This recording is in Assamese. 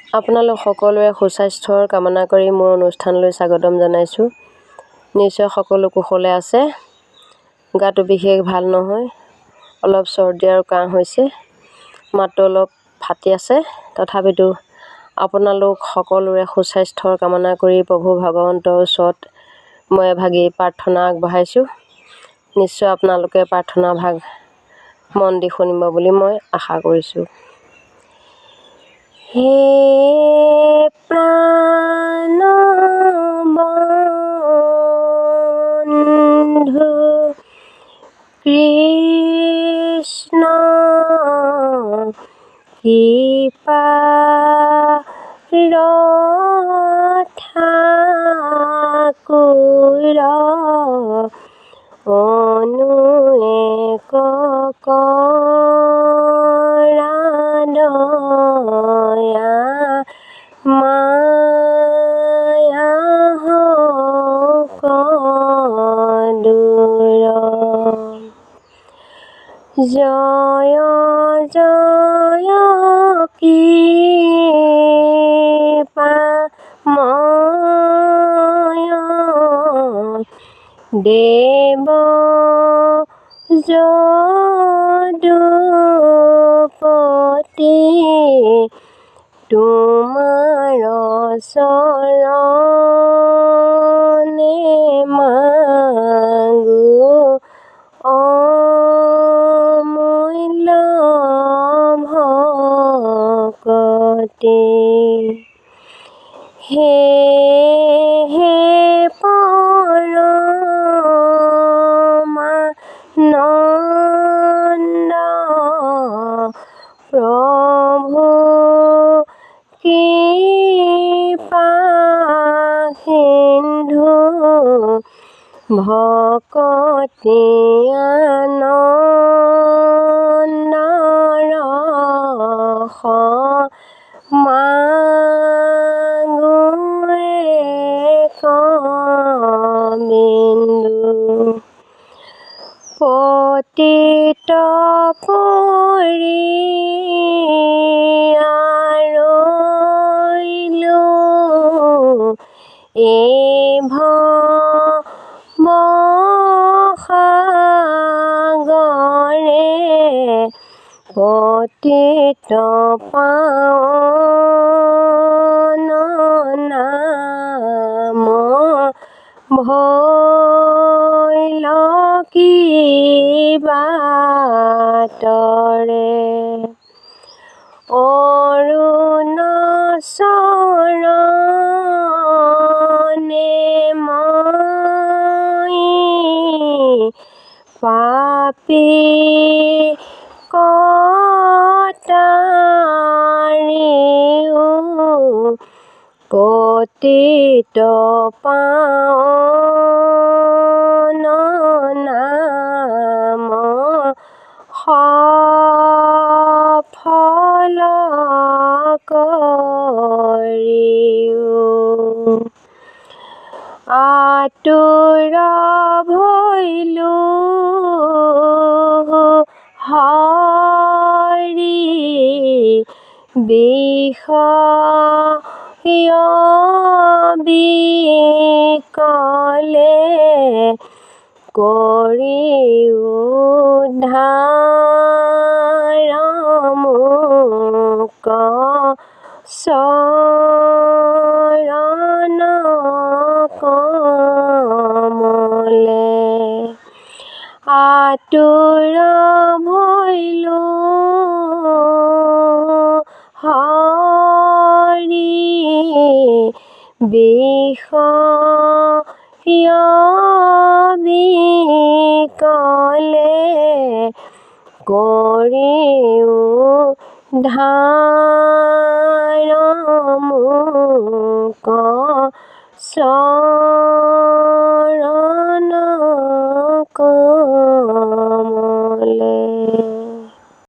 আপোনালোক সকলোৰে সুস্বাস্থ্যৰ কামনা কৰি মোৰ অনুষ্ঠানলৈ স্বাগতম জনাইছোঁ। নিশ্চয় সকলো কুশলে আছে। গাটো বিশেষ ভাল নহয়, অলপ চৰ্দি আৰু কাহ হৈছে, মাতটো অলপ ফাটি আছে। তথাপিতো আপোনালোক সকলোৰে সুস্বাস্থ্যৰ কামনা কৰি প্ৰভু ভগৱন্তৰ ওচৰত মই এভাগি প্ৰাৰ্থনা আগবঢ়াইছোঁ। নিশ্চয় আপোনালোকে প্ৰাৰ্থনা ভাগ মন দি শুনিব বুলি মই আশা কৰিছোঁ। হে প্ৰাণবন্ধু কৃষ্ণ ঠাকুৰ অনুয়েক কৰা দয়া মায়া সকলোৰ জয় জয় কৃপাময় দেৱ যদুপতি তোমাৰ চৰণে মাগো অমূল্য ভকতি। হে পৰমানন্দ প্ৰভু কৃপা সিন্ধু ভকতি আনন্দ ৰস মাগো এক বিন্দু। পতিত পৰিয়াৰৈলো এই ভৱসাগৰে পতিত পাৱন নাম ভৈল কি বাটৰে অৰুণ চৰণে মই পাপী কটাৰিও পতিত পাৱন নাম সফল কৰিও আতুৰ ভৈলো হৰি বিষয় বিকলে কৰি উদ্ধাৰ মোক চৰণ কমলে। আতুৰ ভৈলো হৰি বিষয় বিকলে কৰি উদ্ধাৰ মোক চৰণ